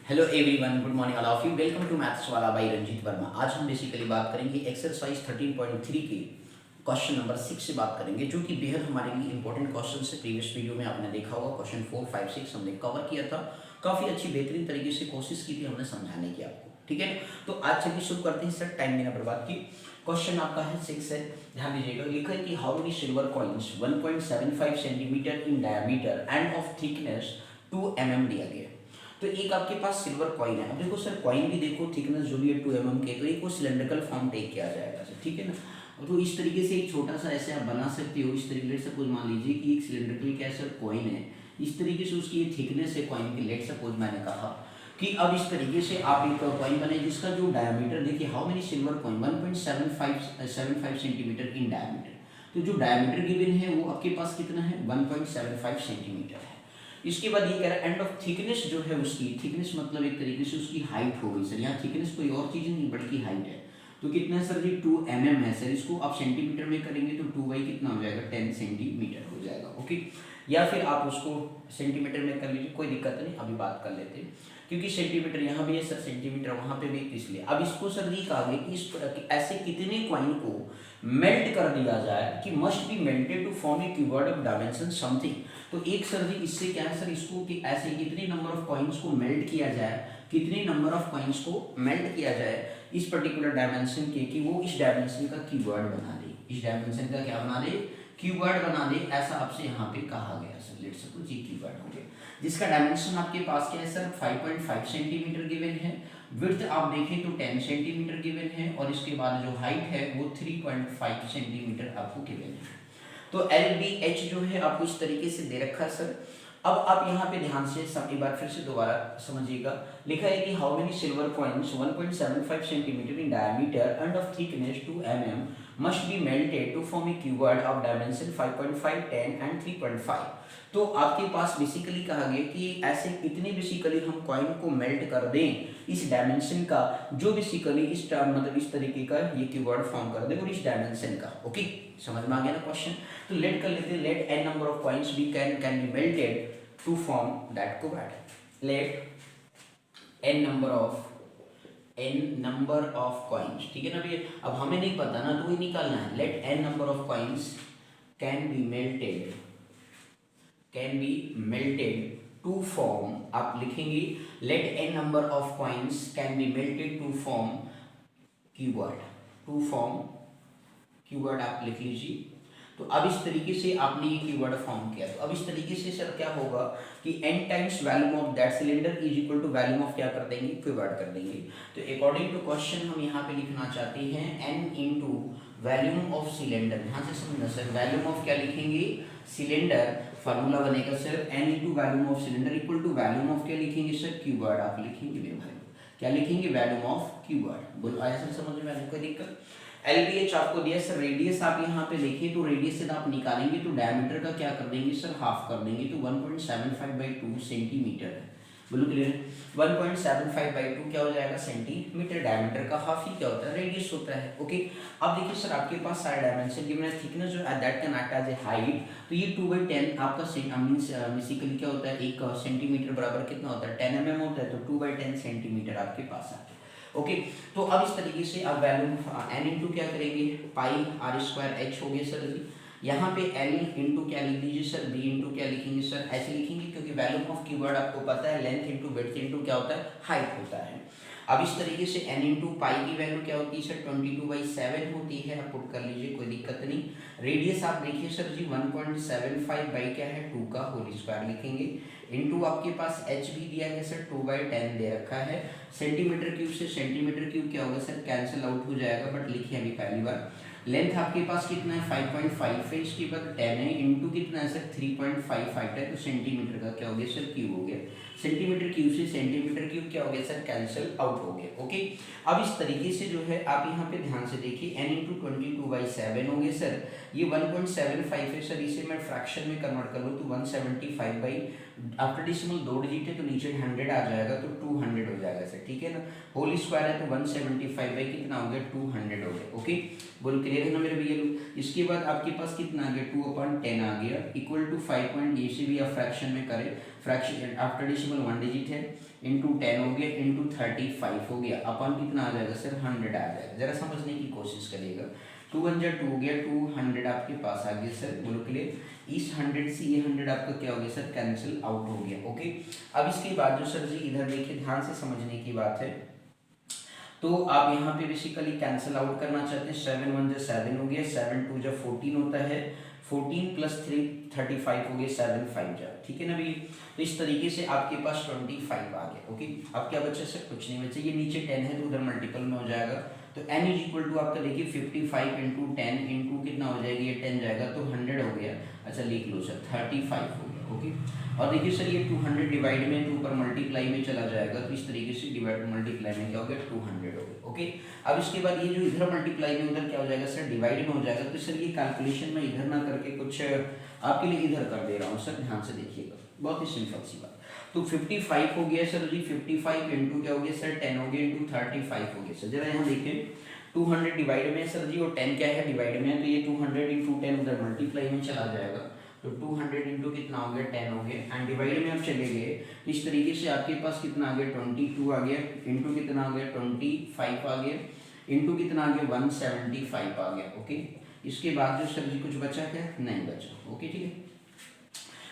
Hello everyone, good morning all of you. Welcome to maths Wala by Ranjeet Verma. आज हम basically बात करेंगे एक्सरसाइज 13.3 के क्वेश्चन नंबर 6 से बात करेंगे, जो कि बेहद हमारे लिए इंपॉर्टेंट क्वेश्चन है। प्रीवियस वीडियो में आपने देखा होगा क्वेश्चन 4, 5, 6 हमने कवर किया था। काफ़ी अच्छी बेहतरीन तरीके से कोशिश की थी हमने समझाने की आपको, ठीक है। तो आज चलिए शुरू करते हैं सर, टाइम बिना बर्बाद की। क्वेश्चन आपका है 6 है, ध्यान दीजिएगा। लिखा है कि how many silver coins 1.75 centimetre in diameter and of thickness 2 mm दिया गया है। तो एक आपके पास सिल्वर कॉइन है। अब देखो सर, कॉइन भी देखो, थिकनेस जो भी है 2 mm के, तो एक वो सिलेंड्रिकल फॉर्म टेक किया जाएगा सर, ठीक है ना। तो इस तरीके से एक छोटा सा ऐसे आप बना सकते हो। इस तरीके से सपोज मान लीजिए कि एक सिलेंड्रिकल क्या सर कॉइन है, इस तरीके से उसकी ये थिकनेस है कॉइन की। लेट सपोज मैंने कहा कि अब इस तरीके से आप एक कॉइन बने जिसका जो डायमीटर देखिए, how many silver coin 1.75 centimetre in diameter. तो जो डायमीटर गिवन है वो आपके पास कितना है, 1.75 सेंटीमीटर है। इसके बाद ये कह रहा है एंड ऑफ थिकनेस जो है उसकी, थिकनेस मतलब एक तरीके से उसकी हाइट हो गई सर। यहाँ थिकनेस कोई और चीज़ नहीं बल्कि हाइट है। तो कितना है सर जी, 2 mm है सर। इसको आप सेंटीमीटर में करेंगे तो 2 कितना हो जाएगा, 10 सेंटीमीटर हो जाएगा, ओके। या फिर आप उसको सेंटीमीटर में कर लीजिए, कोई दिक्कत नहीं, अभी बात कर लेते हैं। क्योंकि सेंटीमीटर यहाँ भी है सर, सेंटीमीटर वहाँ पे भी, इसलिए अब इसको सर जी कहा गया कि इस ऐसे कितने कॉइन को मेल्ट कर दिया जाए कि must be melted to form a cuboid of dimension something. तो एक सर जी इससे क्या है सर, इसको कि ऐसे कितने नंबर ऑफ कॉइन्स को मेल्ट किया जाए, कितने नंबर ऑफ कॉइन्स को मेल्ट किया जाए इस पर्टिकुलर डायमेंशन के, कि वो इस डायमेंशन का क्यूबॉइड बना दे, इस डायमेंशन का क्या बना दे, क्यूबॉइड बना दे। ऐसा आपसे यहाँ पे कहा गया सर। लेट्स सपोज ये क्यूबॉइड हो गया जिसका डायमेंशन आपके पास क्या है सर, 5.5 सेंटीमीटर गिवन है। विड्थ आप देखें तो 10 सेंटीमीटर गिवन है, और इसके बाद जो हाइट है वो 3.5 सेंटीमीटर आपको गिवन है। तो एल बी एच जो है आपको इस तरीके से दे रखा है सर। अब आप यहाँ पे ध्यान से एक बार फिर से दोबारा समझिएगा। लिखा है कि how many silver coins 1.75 centimetre in diameter and of thickness 2 mm must be melted to form a cuboid of dimension 5.5, 10 and 3.5। तो आपके पास बेसिकली कहा गया कि ऐसे कितने बेसिकली हम कॉइन को मेल्ट कर दें इस डायमेंशन का, जो बेसिकली इस मतलब इस तरीके का ये क्यूबॉइड फॉर्म कर दे और इस डायमेंशन का, ओके। समझ में आ गया ना क्वेश्चन। तो लेट कर लेते हैं, let n number of coins be can be melted to form that cuboid. Let n number of coins, ठीक है ना भैया। अब हमें नहीं पता ना, तो ये निकालना है। Let n number of coins can be melted to form, आप लिखेंगे let n number of coins can be melted to form keyword आप लिख लीजिए। तो अब इस तरीके से आपने ये कीवर्ड फॉर्म किया। तो अब इस तरीके से सर क्या होगा कि n times volume of that cylinder is equal to volume of क्या कर देंगे, कीवर्ड कर देंगे। तो अकॉर्डिंग टू क्वेश्चन हम यहाँ पे लिखना चाहते हैं n into volume of cylinder. ध्यान से समझना सर, वैल्यूम ऑफ क्या लिखेंगे, सिलेंडर। फार्मूला बनेगा sir n into volume of cylinder equal to volume of क्या लिखेंगे सर, कीवर्ड आप लिखेंगे मेरे भाई। क्या लिखेंगे, वैल्यूम ऑफ कीवर्ड। बोलो आया सर समझ में, कोई दिक्कत। LBH आपको दिया सर, रेडियस आप यहाँ पे देखिए तो रेडियस से आप निकालेंगे तो डायमीटर का क्या कर देंगे सर, हाफ कर देंगे। तो 1.75/2 सेंटीमीटर है। बोलो क्लियर। 1.75/2 क्या हो जाएगा, सेंटीमीटर। डायमीटर का हाफ ही क्या होता है, रेडियस होता है, ओके। अब देखिए सर आपके पास सारे डायमेंशन गिवन है। थिकनेस जो that can act as a height, तो ये 2/10 आपका मींस बेसिकली क्या होता है, 1 सेंटीमीटर बराबर कितना होता है, 10 mm होता है। तो 2/10 सेंटीमीटर आपके पास आता है, ओके। तो अब इस तरीके से आप वैल्यू n इंटू क्या करेंगे, पाई r स्क्वायर h हो गया सर जी। यहाँ पे l इंटू क्या लिख दीजिए सर, b इंटू क्या लिखेंगे सर, ऐसे लिखेंगे क्योंकि वैल्यूम ऑफ कीवर्ड आपको पता है, लेंथ इंटू विड्थ इंटू क्या होता है, हाइट होता है। अब इस तरीके से n इंटू पाई की वैल्यू क्या होती है सर, 22/7 होती है। आप पुट कर लीजिए, कोई दिक्कत नहीं। रेडियस आप देखिए सर जी 1.75 बाई क्या है, 2 का होल स्क्वायर लिखेंगे। इनटू आपके पास h भी दिया गया सर, 2/10 दे रखा है। सेंटीमीटर क्यूब से सेंटीमीटर क्यूब क्या होगा सर, कैंसिल आउट हो जाएगा, बट लिखिए अभी पहली बार। लेंथ आपके पास कितना है, 5.5 है। इसके बाद 10 है, इंटू कितना है सर, 3.55 है। तो सेंटीमीटर का क्या हो गया सर, क्यूब हो गया। सेंटीमीटर क्यूब से सेंटीमीटर क्यूब क्या हो गया सर, कैंसिल आउट हो गया, ओके। अब इस तरीके से जो है आप यहाँ पे ध्यान से देखिए, n इंटू 22/7 हो गया सर। ये 1.75 है सर, इसे मैं फ्रैक्शन में कन्वर्ट कर लूँ तो 175 बाई, आफ्टर डिसिमल 2 डिजिट है तो नीचे 100 आ जाएगा, तो 200 हो जाएगा सर, ठीक है ना। होल स्क्वायर है तो 175 बाई कितना हो गया, 200 हो गया, ओके। बोल क्लियर है ना मेरे भैया लोग। इसके बाद आपके पास कितना आ गया, 2/10 आ गया, इक्वल टू 5 पॉइंट, ये से भी आप फ्रैक्शन में करें फ्रैक्शन आफ्टर डेसिमल 1 डिजिट है, इंटू 10 हो गया, इंटू 35 हो गया, अपन कितना आ जाएगा सर 100 आ जाएगा। जरा समझने की कोशिश करिएगा, 2 1 जा 2 हो गया, 200 आपके पास आ गया सर, बोलो क्लियर। इस 100 से ये 100 आपका क्या हो गया सर, कैंसिल आउट हो गया। ओके, अब इसके बाद जो सर जी इधर देखिए ध्यान से समझने की बात है, तो आप यहाँ पे बेसिकली कैंसिल आउट करना चाहते हैं, 7 1 जा 7 हो गया, 7 2 जा 14 होता है, 14 प्लस 3 35 हो गया, 7 5 जा, ठीक है ना भैया। तो इस तरीके से आपके पास 25 आ गया। ओके, अब क्या बचा सर, कुछ नहीं बचा, ये नीचे 10 है तो उधर मल्टीपल में हो जाएगा, तो n इज इक्वल टू आपका देखिए 55 इंटू 10 इंटू कितना हो जाएगा, ये 10 जाएगा तो 100 हो गया। अच्छा लिख लो सर 35 हो गया। ओके, और देखिए सर ये 200 डिवाइड में तो ऊपर मल्टीप्लाई में चला जाएगा, तो इस तरीके से डिवाइड मल्टीप्लाई में क्या हो गया 200 हो गया। ओके, अब इसके बाद ये जो इधर मल्टीप्लाई में उधर क्या हो जाएगा सर, डिवाइड में हो जाएगा। तो सर ये कैलकुलेशन में इधर ना करके कुछ आपके लिए इधर कर दे रहा हूँ सर, ध्यान से देखिएगा, बहुत ही सिंपल सी बात। तो 55 हो गया सर जी, 55 इंटू क्या हो गया सर 10 हो गया, इंटू 35 हो गया सर। जरा यहाँ देखें 200 डिवाइड में सर जी, और 10 क्या है डिवाइड में है, तो ये 200 इंटू 10 उधर मल्टीप्लाई में चला जाएगा, तो 200 इंटू कितना हो गया 10 हो गया, एंड डिवाइड में आप चले गए तो इस तरीके से आपके पास कितना आ गया 22 आ गया, इंटू कितना आ गया 25 आ गया, इंटू कितना आ गया 175 आ गया। ओके, इसके बाद जो सर जी कुछ बचा क्या, नहीं बचा। ओके ठीक है,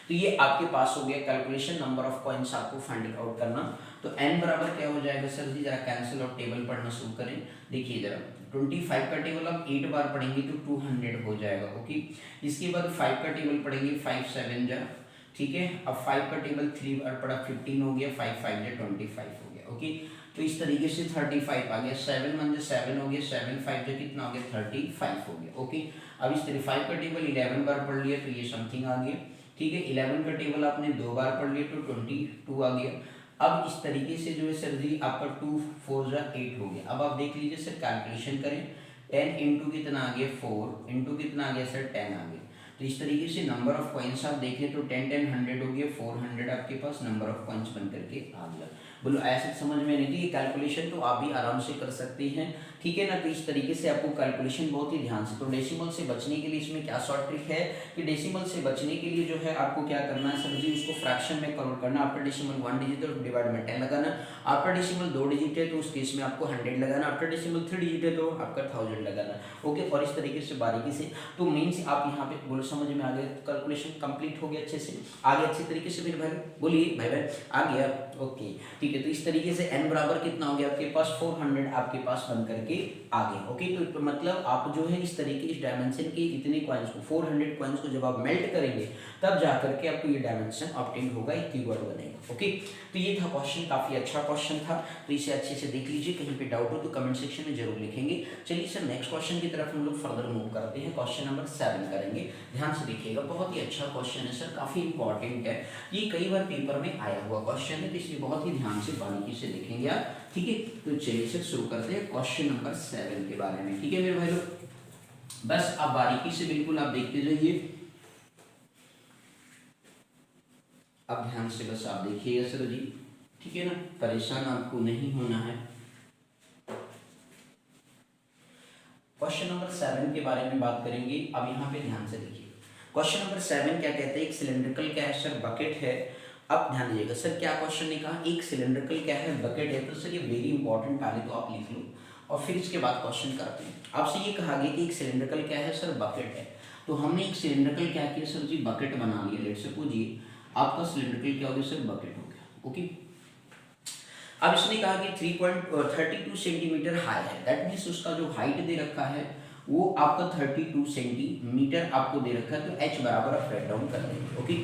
तो ये आपके पास हो गया कैलकुलेशन नंबर ऑफ कॉइन्स आपको फाइंड आउट करना। तो n बराबर क्या हो जाएगा सर जी, जरा कैंसिल और टेबल पढ़ना शुरू करें। देखिए जरा 25 का टेबल आप 8 बार पढ़ेंगे तो 200 हो जाएगा। ओके, इसके बाद 5 का टेबल पढ़ेंगे 5 7 जा, ठीक है। अब 5 का टेबल 3 बार पढ़ा 15 हो गया, 5 5 जा 25 हो गया। ओके, तो इस तरीके से 35 आ गया, 7 1 जा 7 हो गया, 7 5 जा कितना हो गया 35 हो गया। ओके, अब इस 35 का टेबल 11 बार पढ़ लिया तो ये समथिंग आ गया, ठीक है। 11 का टेबल आपने 2 बार पढ़ लिया तो 22 आ गया। अब इस तरीके से जो है सर जी आपका 2 4 जा 8 हो गया। अब आप देख लीजिए सर, कैलकुलेशन करें, 10 इंटू कितना आ गया 4 इंटू कितना आ गया सर 10 आ गया। तो इस तरीके से नंबर ऑफ कॉइन्स आप देखें तो 10 10 100 हो गया, 400 आपके पास नंबर ऑफ कॉइन्स बन करके आ गया। बोलो ऐसे समझ में नहीं थी, ये कैलकुलेशन तो आप भी आराम से कर सकते हैं, ठीक है ना। तो इस तरीके से आपको कैलकुलेशन बहुत ही ध्यान से, तो डेसिमल से बचने के लिए इसमें क्या शॉर्ट ट्रिक है कि डेसिमल से बचने के लिए जो है आपको क्या करना है सर जी, उसको फ्रैक्शन में कन्वर्ट करना। आफ्टर डेसिमल 1 डिजिट है तो डिवाइड में 10 लगाना, आफ्टर डेसिमल 2 डिजिट है तो उस केस में आपको 100 लगाना, आफ्टर डेसिमल 3 डिजिट है तो आपका 1000 लगाना। ओके, और इस तरीके से बारीकी से, तो मीन्स आप यहाँ पे बोलो समझ में आ गया, कैलकुलेशन कंप्लीट हो गया अच्छे से, आगे अच्छे तरीके से मेरे भाई बोलिए भाई भाई आ गया। ओके ठीक है, तो इस तरीके से n बराबर कितना हो गया आपके पास 400 आपके पास बन करके आ गए। ओके, तो मतलब आप जो है इस तरीके इस डायमेंशन के इतने कॉइन्स को 400 कॉइन्स को जब आप मेल्ट करेंगे तब जा करके आपको ये डायमेंशन ऑब्टेन होगा, एक कीवर्ड बनेगा। ओके, तो ये था क्वेश्चन, काफी अच्छा क्वेश्चन था, तो इसे अच्छे से देख लीजिए। कहीं पे डाउट हो तो कमेंट सेक्शन में जरूर लिखेंगे। चलिए सर नेक्स्ट क्वेश्चन की तरफ हम लोग फर्दर मूव करते हैं, क्वेश्चन नंबर 7 करेंगे। ध्यान से देखिएगा, बहुत ही अच्छा क्वेश्चन है सर, काफी इंपॉर्टेंट है, ये कई बार पेपर में आया हुआ क्वेश्चन है, तो इसलिए बहुत ही ध्यान से बारीकी से देखेंगे आप, ठीक है। तो चलिए सर शुरू करते हैं क्वेश्चन नंबर 7 के बारे में, ठीक है मेरे भाई लोग। बस आप बारीकी से बिल्कुल आप देखते जाइए, अब ध्यान से बस आप देखिएगा सर जी, ठीक है ना, परेशान आपको नहीं होना है। क्वेश्चन नंबर 7 के बारे में बात करेंगे। अब यहाँ पे ध्यान से देखिए, क्वेश्चन नंबर 7 क्या कहते हैं, एक सिलेंड्रिकल क्या है सर, बकेट है। अब ध्यान दीजिएगा सर, क्या क्वेश्चन ने कहा, एक सिलेंड्रिकल क्या है, बकेट है। तो सर ये वेरी इंपॉर्टेंट, पहले तो आप लिख लो और फिर इसके बाद क्वेश्चन करते हैं। आपसे ये कहा गया कि एक सिलेंड्रिकल क्या है सर, बकेट है। तो हमने एक सिलेंड्रिकल क्या किया सर जी, बकेट बना लिया। लेट्स सपोज ये आपका सिलेंड्रिकल क्या हो गया सर, बकेट हो गया। ओके, अब इसने कहा कि 3.32 सेंटीमीटर हाई है, दैट मीन्स उसका जो हाइट दे रखा है वो आपका 32 सेंटीमीटर आपको दे रखा है, तो h बराबर आप राइट डाउन कर देंगे। ओके,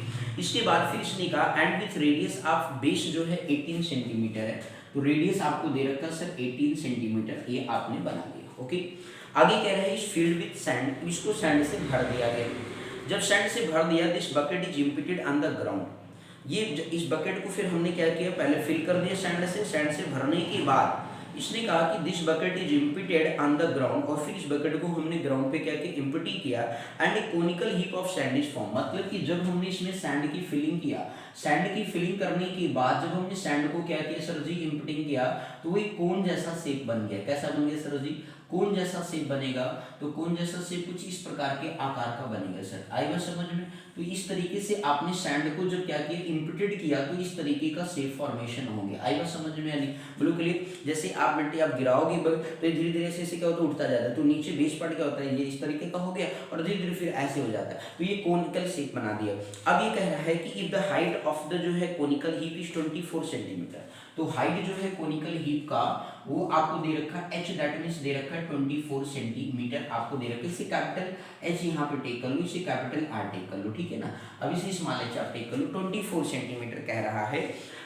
इसके बाद फिर इसने कहा and with radius of base जो है 18 सेंटीमीटर है, तो रेडियस आपको दे रखा है सर 18 सेंटीमीटर, ये आपने बना लिया। ओके, आगे कह रहे हैं इस फील्ड विथ सैंड, तो इसको सैंड से भर दिया गया। जब सैंड से भर दिया, this bucket is inverted on the ground. ये इस बकेट को फिर हमने क्या किया, पहले फिल कर दिया सैंड से। सैंड से भरने के बाद इसने कहा कि this bucket is inverted on the ground, और फिर इस बकेट को हमने ग्राउंड पे क्या किया, इम्पिटी किया, and A conical heap of sand is form. मतलब कि जब हमने इसमें सैंड की फिलिंग किया, सैंड की फिलिंग करने के बाद जब हमने सैंड को क्या किया सर जी, इम्पिटिंग किया, तो वो एक कोन जैसा शेप बन गया। कैसा बन गया सर जी, कोन जैसा शेप बनेगा, तो कोन जैसा शेप कुछ इस प्रकार के आकार का बनेगा सर। आई बात समझ में? तो इस तरीके से आपने सैंड को जब क्या किया, इम्प्रिटेड किया, तो इस तरीके का शेप फॉर्मेशन हो गया। आई बात समझ में? यानी ब्लू क्लियर, जैसे आप मिट्टी आप गिराओगे तो धीरे धीरे से क्या होता है, उठता जाता है, तो नीचे बेस पार्ट क्या होता है, ये इस तरीके का हो गया और धीरे धीरे फिर ऐसे हो जाता है, तो ये कोनिकल शेप बना दिया। अब ये कह रहा है कि if the height of the जो है कोनिकल हीप इज 24 सेंटीमीटर, तो हाइट जो है कोनिकल हीप का वो आपको दे रखा है h, दैट मींस दे रखा है 24 सेंटीमीटर आपको दे रखा है। इसे कैपिटल H यहाँ पे टेक कर लो, इसे कैपिटल R टेक कर लो, ठीक है ना। अब इसे स्मॉल h आप टेक कर लो, 24 सेंटीमीटर कह रहा है।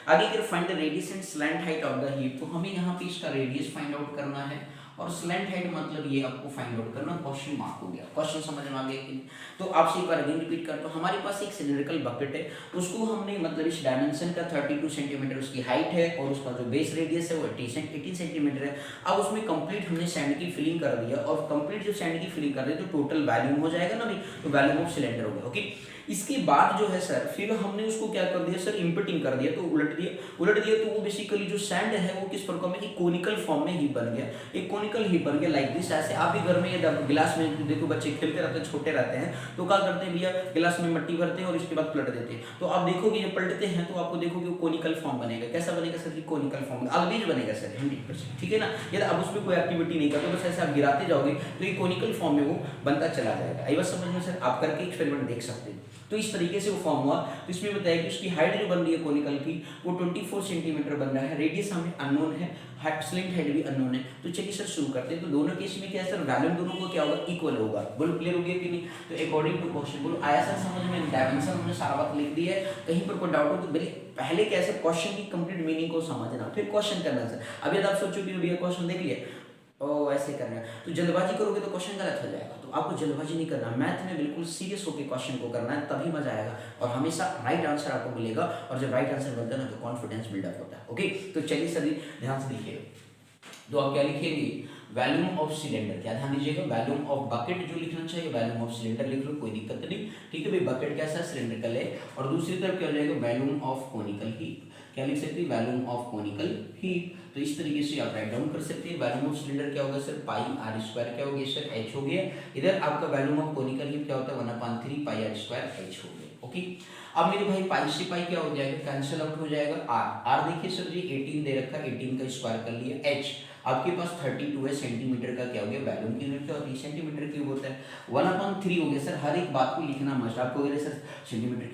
आगे अगर find the radius and slant height of the heap, तो हमें यहाँ पे इसका रेडियस फाइंड आउट करना है और स्लैंट हाइट मतलब ये आपको फाइंड आउट करना। क्वेश्चन मार्क हो गया, क्वेश्चन समझ में आ गया कि नहीं? तो आपसे एक बार अगेन रिपीट करता हूँ, हमारे पास एक सिलिंड्रिकल बकेट है, उसको हमने मतलब इस डायमेंशन का 32 सेंटीमीटर उसकी हाइट है और उसका जो बेस रेडियस है वो 18 सेंटीमीटर है। अब उसमें कंप्लीट हमने सैंड की फिलिंग कर दिया और कंप्लीट जो सैंड की फिलिंग कर रहे तो टोटल वॉल्यूम हो जाएगा ना भाई, तो वॉल्यूम ऑफ सिलेंडर हो गया। ओके, इसके बाद जो है सर फिर हमने उसको क्या कर दिया सर, इम्पिटिंग कर दिया, तो उलट दिया तो वो बेसिकली जो सैंड है वो किस प्रकार में, एक कोनिकल फॉर्म में हीप बन गया, एक कोनिकल हीप बन गया लाइक दिस। ऐसे आप भी घर में ये गिलास में देखो बच्चे खेलते रहते हैं, छोटे रहते हैं, तो क्या करते हैं भैया, गिलास में मिट्टी भरते हैं और इसके बाद पलट देते हैं, तो आप देखोगे जब पलटते हैं तो आपको देखोगे वो कोनिकल फॉर्म बनेगा। कैसा बनेगा सर, कोनिकल फॉर्म अलवेज बनेगा सर 100%, ठीक है ना। यदि आप उसमें कोई एक्टिविटी नहीं करते, बस ऐसे आप गिराते जाओगे तो ये कोनिकल फॉर्म में वो बनता चला जाएगा। आई बात समझ में सर? आप करके एक्सपेरिमेंट देख सकते हैं। तो इस तरीके से वो फॉर्म हुआ। तो इसमें बताया कि उसकी हाइट जो बन रही है कोनिकल की वो 24 सेंटीमीटर बन रहा है, रेडियस हमें अननोन है, स्लैंट हाइट भी अननोन है। तो चलिए सर शुरू करते हैं। तो दोनों केस में क्या है सर, वैल्यूम दोनों को क्या होगा, इक्वल होगा। बोलो क्लियर हो गया कि नहीं? तो अकॉर्डिंग टू क्वेश्चन बोलो आया सर समझ में? डायमेंशन हमने सारा बात लिख दी है, कहीं पर कोई डाउट हो तो पहले कैसे क्वेश्चन की कंप्लीट मीनिंग को समझना, फिर क्वेश्चन करना सर। अब यदि आप सोचो कि भैया क्वेश्चन देख लिया ओ ऐसे करना है, तो जल्दबाजी करोगे तो क्वेश्चन गलत हो जाएगा। तो आपको जल्दबाजी नहीं करना, मैथ में बिल्कुल सीरियस होकर क्वेश्चन को करना है, तभी मजा आएगा और हमेशा राइट आंसर आपको मिलेगा। और जब राइट आंसर मिलता है ना तो कॉन्फिडेंस बिल्डअप होता है। ओके, तो चलिए सर ध्यान से देखिए। तो आप क्या लिखेंगे, वॉल्यूम ऑफ सिलेंडर, क्या ध्यान दीजिएगा, वॉल्यूम ऑफ बकेट जो लिखना चाहिए, वॉल्यूम ऑफ सिलेंडर लिख लो, कोई दिक्कत नहीं, ठीक है भाई। बकेट कैसा है, सिलेंड्रिकल है। और दूसरी तरफ क्या हो जाएगा, वॉल्यूम ऑफ कोनिकल हीप, क्या लिख सकते हैं, वॉल्यूम ऑफ कोनिकल हीप। तो इस तरीके से आप राइट डाउन कर सकते हैं। वॉल्यूम ऑफ सिलेंडर क्या होगा सर, पाई आर स्क्वायर, क्या हो गया सर, एच हो गया। इधर आपका वॉल्यूम ऑफ कोनिकल हीप क्या होता है, 1/3 पाई आर स्क्वायर एच हो गया। ओके, अब मेरे भाई पाई से पाई क्या हो जाएगा, कैंसिल आउट हो जाएगा। आर देखिए सर जी 18 दे रखा है, 18 का स्क्वायर कर लिया। एच आपके पास 32 है, सेंटीमीटर का क्या हो गया, वॉल्यूम की यूनिट क्या होती है, सेंटीमीटर क्यूब होता है। 1/3 हो गया सर, हर एक बात को लिखना मस्ट। आपको अगर सर सेंटीमीटर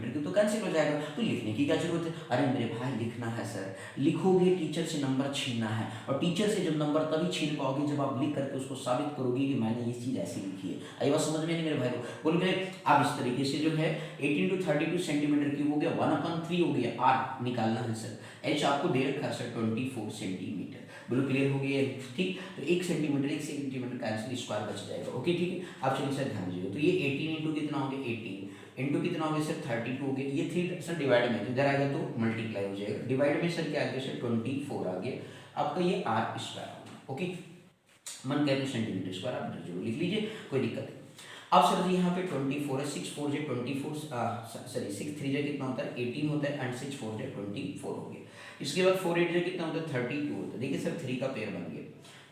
क्यूब तो कैंसिल हो जाएगा, तो लिखने की क्या जरूरत है। अरे मेरे भाई लिखना है सर, लिखोगे टीचर से नंबर छीनना है, और टीचर से जब नंबर तभी छीन पाओगे जब आप लिख करके उसको साबित करोगे कि मैंने ये चीज़ ऐसी लिखी है। आई बात समझ में नहीं मेरे भाई को? बोल गए आप इस तरीके से जो है 18 to 32 सेंटीमीटर क्यूब हो गया, 1/3 हो गया। आर निकालना है सर, एच आपको दे रखा है सर 24 सेंटीमीटर। बोलो क्लियर हो गया, ठीक। तो 1 सेंटीमीटर कैंसिल, स्क्वायर बच जाएगा। ओके ठीक है, आप चलिए सर ध्यान दीजिए। तो ये 18 इंटू कितना हो गया, 18 इंटू कितना हो गया सर 32 हो गया। ये 3 सर डिवाइड में, इधर आएगा तो मल्टीप्लाई हो जाएगा। डिवाइड में सर क्या आ गया सर 24 आ गया आपका, ये आर स्क्वायर हो गया। ओके, मन कहे तो सेंटीमीटर स्क्वायर आप जरूर लिख लीजिए, कोई दिक्कत नहीं। अब सर जी यहाँ पे 24 है, 6 4 जे 24, सॉरी 6 3 जे कितना होता है 18 होता है, एंड 6 4 जे 24 हो गया। इसके बाद 4 8 जे कितना होता है 32 होता है। देखिए सर 3 का पेयर बन गया,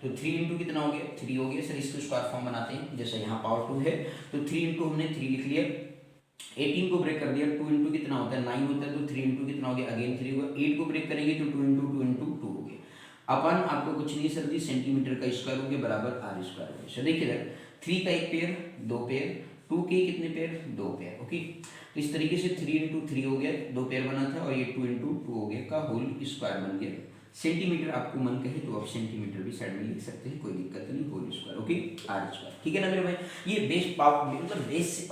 तो 3 इंटू कितना हो गया 3 हो गया। सर इसको स्क्वायर फॉर्म बनाते हैं, जैसे यहाँ पावर 2 है तो 3 इंटू हमने 3 लिख लिया, 18 को ब्रेक कर दिया, 2 इंटू कितना होता है 9 होता है, तो 3 इंटू कितना हो गया अगेन 3 होगा। 8 को ब्रेक करेंगे तो 2 इंटू 2 इंटू 2 हो गया। अपन आपको कुछ नहीं सर जी, सेंटीमीटर का स्क्वायर हो गया बराबर आर स्क्वायर हो गया। देखिए सर 3 का एक पेयर, 2 पेयर, 2 के कितने पेयर, 2 पेयर। ओके, तो इस तरीके से 3 इंटू 3 हो गया, 2 पेयर बना था, और ये 2 इंटू 2 हो गया का होल स्क्वायर बन गया। सेंटीमीटर आपको मन कहे तो आप सेंटीमीटर भी साइड में लिख सकते हैं, कोई दिक्कत नहीं, whole square. Okay, r square, ठीक है ना मेरे भाई। ये बेस पावर मतलब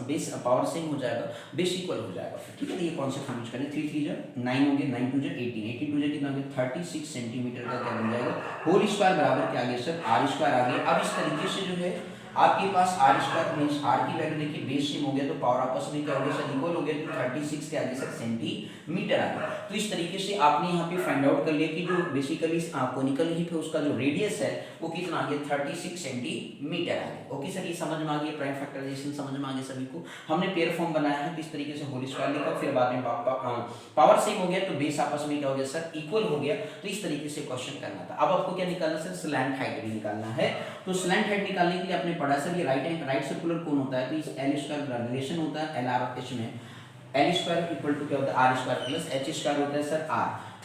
बेस पावर सेम हो जाएगा, बेस इक्वल हो जाएगा फिर, ठीक है ना। ये कॉन्सेप्ट समझ करें। 3 3 जा 9 हो गया, 9 2 जा 18, 18 2 जा कितना हो गया 36 सेंटीमीटर का क्या बन जाएगा, होल स्क्वायर बराबर क्या आ गया सर, आर स्क्वायर आ गया। अब इस तरीके से जो है आपके पास आर स्क्वायर मीन्स आर की वैल्यू देखिए बेस सेम हो गया तो पावर आपस में क्या हो गया सर इक्वल हो गया, तो 36 के आगे सर सेंटीमीटर आ गया। तो इस तरीके से आपने यहाँ पे फाइंड आउट कर लिया कि जो बेसिकली कोनिकल हिप है उसका जो रेडियस है वो कितना आ गया 36 सेंटीमीटर आ गया। ओके सर, ये समझ में आ गया, प्राइम फैक्टराइजेशन समझ में आ गया सभी को। हमने पेयर फॉर्म बनाया है तो इस तरीके से होल स्क्वायर लिखा, फिर बाद में पावर सेम हो गया तो बेस आपस में क्या हो गया सर इक्वल हो गया। तो इस तरीके से क्वेश्चन करना था। अब आपको क्या निकालना सर स्लैंट हाइट भी निकालना है। तो स्लैंट हाइट निकालने के लिए आपने पढ़ा सर ये राइट सर्कुलर कोन होता है, तो इस एल स्क्वायर रिलेशन होता है एल आर एच में, एल स्क्वायर इक्वल टू क्या होता है R square plus H square होता है सर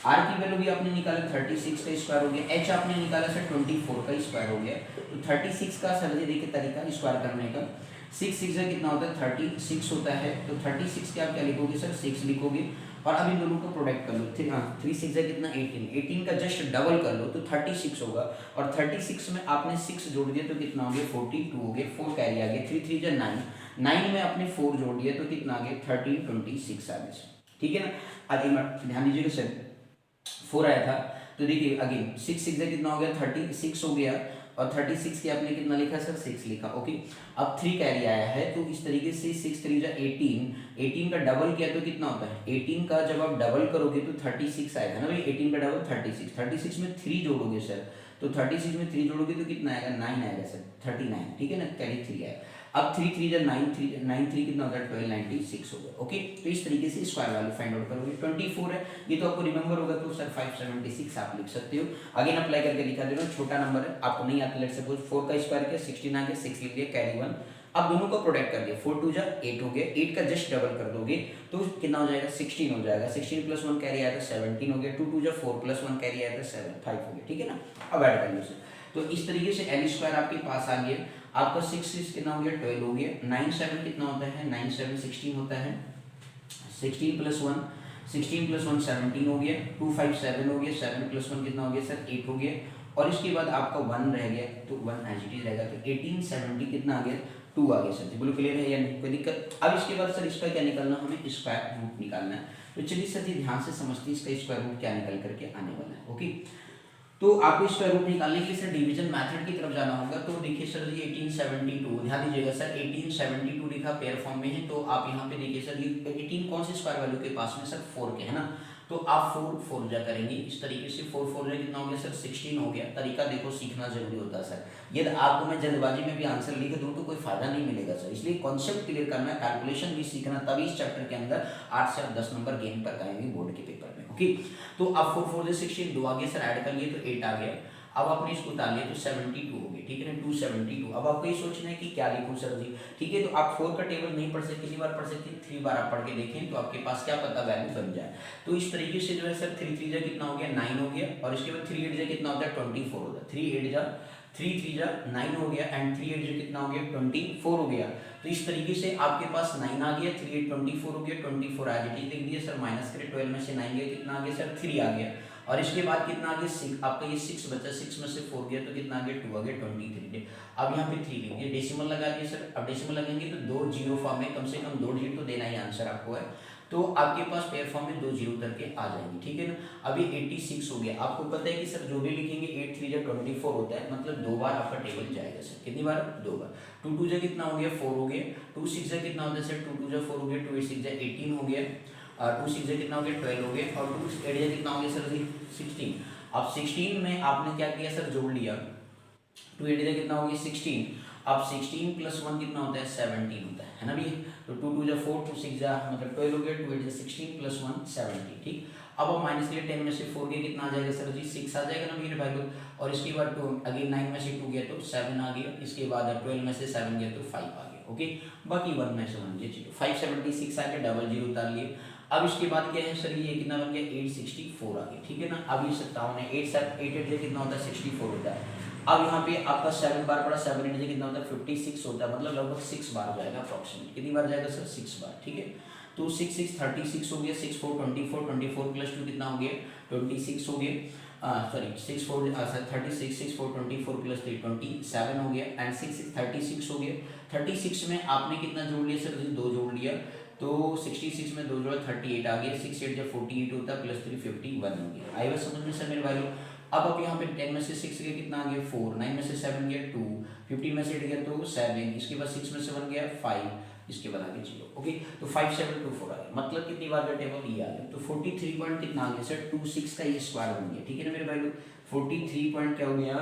आर की वैल्यू भी आपने निकाला 36 का स्क्वायर हो गया, एच आपने निकाला सर 24 का स्क्वायर हो गया। तो 36 का सर जी देखिए तरीका स्क्वायर करने का, 6 6 कितना होता है 36 होता है, तो 36 के आप क्या लिखोगे सर 6 लिखोगे और अब इन दोनों को प्रोडक्ट कर लो। 3 6 कितना 18 का जस्ट डबल कर लो तो 36 होगा, और 36 में आपने 6 जोड़ दिया तो कितना हो गया 42 हो गया, 4 कैरी आ गया, 3 3 9 में आपने 4 जोड़ दिया तो कितना आ गया 13 26 आ गया। ठीक है ना। आगे ध्यान दीजिएगा सर 4 आया था तो देखिए अगेन 6 6 कितना हो गया 36 हो गया, और 36 के आपने कितना लिखा सर 6 लिखा। ओके, अब 3 कैरी आया है तो इस तरीके से 6 3 जा 18 का डबल किया तो कितना होता है 18 का जब आप डबल करोगे तो 36 आएगा ना भाई, 18 का डबल 36 में 3 जोड़ोगे सर, तो 36 में 3 जोड़ोगे तो कितना आएगा 9 आएगा सर 39, ठीक है ना, कैरी 3 आएगा। अब 3 3 जा 9 3 कितना होता है 1296 हो गया। ओके, तो इस तरीके से स्क्वायर वैल्यू फाइंड आउट करोगे। 24 है ये तो आपको रिमेंबर होगा तो सर 576 आप लिख सकते हो। अगेन अप्लाई करके दिखा दे रहा हूँ, छोटा नंबर है आपको नहीं आता, लेट सपोज 4 का स्क्वायर किया 16 आ गया, 6 लिख दिया कैरी 1। अब दोनों को प्रोडक्ट कर दिया, 4 2 जा 8 हो गया, 8 का जस्ट डबल कर दोगे तो कितना हो जाएगा 16 हो जाएगा, 16 प्लस 1 कैरी आया था 17 हो गया, 2 2 जा 4 प्लस 1 कैरी आया था 7 5 हो गया। ठीक है ना, अब ऐड कर लो सर। तो इस तरीके से एल स्क्वायर आपके पास आ गया, आपका 6 6 कितना हो गया 12 हो गया, 9 7 कितना होता है 9 7 16 होता है, 16 प्लस 1 17 हो गया, 2 5 7 हो गया, 7 प्लस 1 कितना हो गया सर 8 हो गया, और इसके बाद आपका 1 रह गया तो 1 एज इट इज रहेगा, तो 18 70 कितना आ गया 2 आ गया सर जी। बोलो क्लियर है या नहीं, कोई दिक्कत। अब इसके बाद सर इसका क्या निकालना, हमें स्क्वायर रूट निकालना है। तो चलिए सर जी ध्यान से समझते हैं इसका स्क्वायर रूट क्या निकल करके आने वाला है। ओके, तो आपको स्क्वायर रूट निकालने के लिए सर डिवीजन मेथड की तरफ जाना होगा। तो देखिए सर जी 1872 ध्यान दीजिएगा सर 1872 लिखा पेयर फॉर्म में है, तो आप यहाँ पे देखिए सर ये 18 कौन से स्क्वायर वैल्यू के पास में सर 4 के है ना, तो आप 4 4 जा करेंगे इस तरीके से, 4 4 जा कितना हो गया सर 16 हो गया। तरीका देखो सीखना जरूरी होता है सर, यदि आपको मैं जल्दबाजी में भी आंसर लिख दूं तो कोई फायदा नहीं मिलेगा सर, इसलिए कॉन्सेप्ट क्लियर करना, कैलकुलेशन भी सीखना, तभी इस चैप्टर के अंदर 8 से 10 नंबर गेन कर पाएंगे बोर्ड के पेपर में। ओके, तो आप 4 4 जा 16 2 आगे सर ऐड कर लिए तो 8 आ गया। अब आपने इसको उतार लिया तो 72 हो गई, ठीक है ना 272। अब आपको ये सोचना है कि क्या लिखूं सर जी, ठीक है, तो आप 4 का टेबल नहीं पढ़ सकते, कितनी बार पढ़ सकते 3 बार आप पढ़ के देखें तो आपके पास क्या पता वैल्यू बन जाए। तो इस तरीके से जो है सर 3 3 जा कितना हो गया 9 हो गया, और इसके बाद 3 8 जा कितना होता है 24 होता है, 3 8 जा 3 3 जा 9 हो गया, एंड 3 8 जा कितना हो गया 24 हो गया। तो इस तरीके से आपके पास 9 आ गया, 3 8 24 हो गया, 24 आ गया, ठीक लिख दिया सर, माइनस करें 12 में से 9 गया कितना आ गया सर 3 आ गया, और इसके बाद कितना आ गया 6, आपका ये 6 बचा, 6 में से 4 गया तो कितना आ गया 2 आ गया 23। अब यहाँ पे 3 लिख दिया, डेसिमल लगा दिया सर। अब डेसिमल लगेंगे तो 2 जीरो फॉर्म में, कम से कम 2 डिजिट तो देना ही आंसर आपको है, तो आपके पास पेयर फॉर्म में 2 जीरो करके आ जाएंगे, ठीक है ना। अभी 86 हो गया, आपको पता है कि सर जो भी लिखेंगे 8 3 जा 24 होता है, मतलब 2 बार आपका टेबल जाएगा सर, कितनी बार 2 बार। 2 2 जा कितना हो गया 4 हो गया, 2 6 जा कितना होता है सर 2 2 जा 4 हो गया, 2 8 6 जा 18 हो गया, 2 6 जा कितना हो गया 12 हो गया, और 2 8 जा कितना हो गया सर 16। अब 16 में आपने क्या किया सर जोड़ लिया, 2 8 जा कितना हो गया 16, अब 16 प्लस 1 कितना होता है 17 होता है ना भैया, तो 2 2 जा 4 2 6 जा मतलब 12 हो गया, 2 8 जा 16 प्लस 1 17, ठीक। अब आप माइनस के लिए 10 में से 4 गया कितना आ जाएगा सर जी 6 आ जाएगा ना मेरे भाई लोग, और इसके बाद 2 अगेन 9 में से 2 गया तो 7 आ गया, इसके बाद 12 में से 7 गया तो 5 आ गया। ओके, बाकी 1 में से 1 गया, चलो 576 आ गया, डबल जीरो उतार लिए। अब इसके बाद क्या है सर ये कितना बन गया 864 आ गया, ठीक है ना। अब ये 57 है, 8 7 8 8 कितना होता है 64 होता है। अब यहाँ पे आपका 7 बार पड़ा, 7 8 कितना होता है 56 होता है, मतलब लगभग 6 बार हो जाएगा अप्रोक्सीमेट, कितनी बार जाएगा सर 6 बार, ठीक है। तो 6 6 36 हो गया, 6 4 24, 24 प्लस 2 कितना हो गया 26 हो गया, सॉरी 6 4 36, 6 4 24 प्लस 3 27 हो गया, एंड 6 6 36 हो गया। 36 में आपने कितना जोड़ लिया सर 2 जोड़ लिया, तो 66 में 2 जोड़ा 38 आ गया, 6 8 जब 48 होता है, प्लस 3 51 हो गया। आई बात समझ में सर मेरे भाई लोग। अब आप यहाँ पे 10 में से 6 गया कितना आ गया 4, 9 में से 7 गया 2, 15 में से 8 गया तो 7, इसके बाद 6 में से 1 गया 5, इसके बाद आगे 0। ओके, तो 5 7 2 4 आ गया, मतलब कितनी बार का टेबल ये आ गया, तो 43 पॉइंट कितना आ गया सर 26 का ये स्क्वायर बन गया। ठीक है ना मेरे भाई लोग, 43 पॉइंट क्या हो गया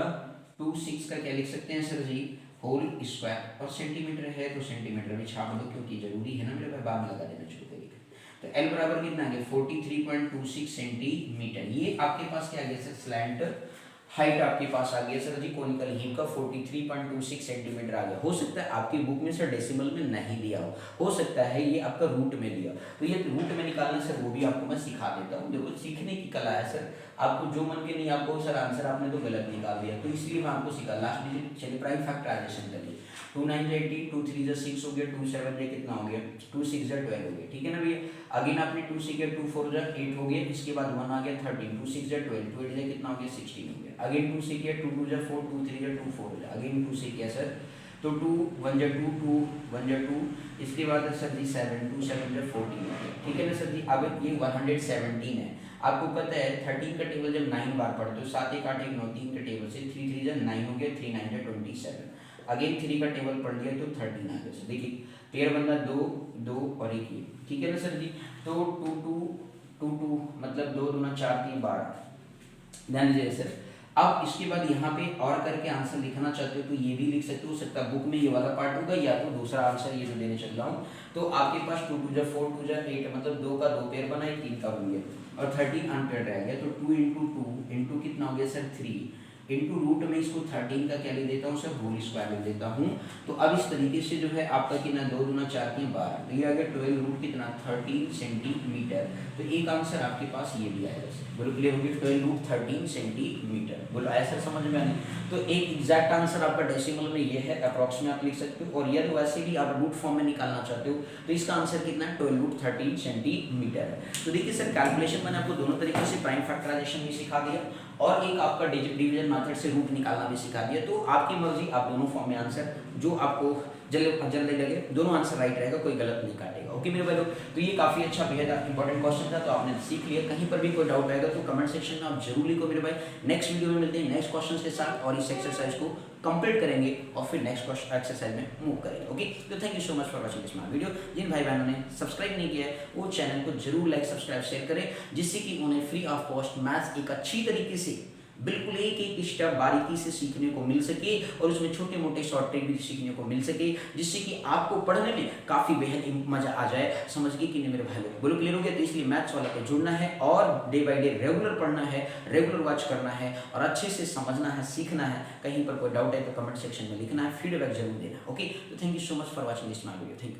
26 का क्या लिख सकते हैं सर जी होल स्क्वायर, और सेंटीमीटर है तो सेंटीमीटर में छाप दो क्योंकि जरूरी है ना मेरे भाई, बाद में लगा देना शुरू करिए। तो L बराबर कितना आ गया 43.26 सेंटीमीटर। ये आपके पास क्या आ गया सर स्लैंट हाइट आपके पास आ गया सर जी कोनिकल हीम का 43.26 सेंटीमीटर आ गया। हो सकता है आपकी बुक में सर डेसिमल में नहीं दिया हो सकता है ये आपका रूट में दिया, तो ये रूट में निकालना सर वो भी आपको मैं सिखा देता हूँ। देखो सीखने की कला है सर, आपको जो मन के नहीं आपको सर आंसर आपने तो गलत निकाल दिया, तो इसलिए मैं आपको सिखा। लास्ट डिजिट चलिए प्राइम फैक्टराइजेशन करिए, 2 9 18, 2 3 6 हो गया, 2 7 कितना हो गया 2 6 12 हो गया। ठीक है ना भैया, अगेन आपने 2 6 2 4 8 हो गया, इसके बाद 1 आ गया 13, 2 6 12, 2 8 कितना हो गया 16 हो गया। अगेन 2 से किया 2 2 4, 2 3 2 4 हो गया। अगेन 2 से किया सर तो 2 1 2 2 1 2, इसके बाद सर जी 7 2 7 14 हो गया। ठीक है ना सर जी, अब ये 117 है। आपको पता है 13 का टेबल जब 9 बार पढ़ते हो 7 1 8 1 9 3 के टेबल से 3 3 9 हो गया, 3 9 27। अगेन 3 का टेबल पढ़ लिया तो 13 आ गया। देखिए पेयर बनना 2 2 और 1 ही। ठीक है ना सर जी, तो 2 2 2 2 मतलब 2 2 4 3 12। ध्यान दीजिए सर, अब इसके बाद यहाँ पे और करके आंसर लिखना चाहते हो तो ये भी लिख सकते हो सकता है बुक में ये वाला पार्ट होगा या तो दूसरा आंसर ये जो देने चल रहा हूँ। तो आपके पास 2 2 4 2 8 मतलब 2 का 2 पेयर बना, 3 का बन गया और 13 अनपेयर रह गया। तो 2 इंटू 2 इंटू कितना हो गया सर 3 इंटू रूट में इसको 13 का क्या लिख देता हूँ सर होल स्क्वायर लिख देता हूँ। तो अब इस तरीके से जो है आपका कितना 2 2 4 3 12, तो ये आ गया 12 रूट कितना 13 सेंटीमीटर। तो एक आंसर आपके पास ये भी आएगा सर, बोलो क्लियर हो गया 12 रूट 13 सेंटीमीटर। बोलो ऐसा समझ में आने, तो एक एग्जैक्ट आंसर आपका डेसिमल में ये है, अप्रॉक्स में आप लिख सकते हो। और यदि वैसे भी आप रूट फॉर्म में निकालना चाहते हो तो इसका आंसर कितना है 12 रूट 13 सेंटीमीटर है। तो देखिए सर कैलकुलेशन मैंने आपको दोनों तरीके से प्राइम फैक्टराइजेशन भी सिखा दिया और एक आपका डिवीजन मेथड से रूट निकालना भी सिखा दिया। तो आपकी मर्जी, आप दोनों फॉर्म में आंसर जो आपको जल्दी लगे दोनों आंसर राइट रहेगा, कोई गलत नहीं काटेगा। ओके मेरे भाई लोग, तो ये काफी अच्छा बेहद इंपॉर्टेंट क्वेश्चन था, तो आपने सीख लिया। कहीं पर भी कोई डाउट रहेगा तो कमेंट सेक्शन में आप जरूर लिखो मेरे भाई। नेक्स्ट वीडियो में मिलते हैं नेक्स्ट क्वेश्चन के साथ और इस एक्सरसाइज को कंप्लीट करेंगे और फिर नेक्स्ट एक्सरसाइज में मूव करेंगे। ओके, तो thank you so much for watching this my video. जिन भाई बहनों ने सब्सक्राइब नहीं किया है वो चैनल को जरूर लाइक सब्सक्राइब शेयर करें, जिससे कि उन्हें फ्री ऑफ कॉस्ट मैथ्स एक अच्छी तरीके से बिल्कुल एक एक स्टेप बारीकी से सीखने को मिल सके और उसमें छोटे मोटे शॉर्ट ट्रिक भी सीखने को मिल सके, जिससे कि आपको पढ़ने में काफी बेहद मजा आ जाए। समझ गए कि नहीं मेरे भाई लोग, बोलो क्लियर हो गया। तो इसलिए मैथ्स वाला पे जुड़ना है और डे बाय डे रेगुलर पढ़ना है, रेगुलर वॉच करना है और अच्छे से समझना है, सीखना है। कहीं पर कोई डाउट है तो कमेंट सेक्शन में लिखना है, फीडबैक जरूर देना। ओके, तो thank you so much for watching this my video. Thank you.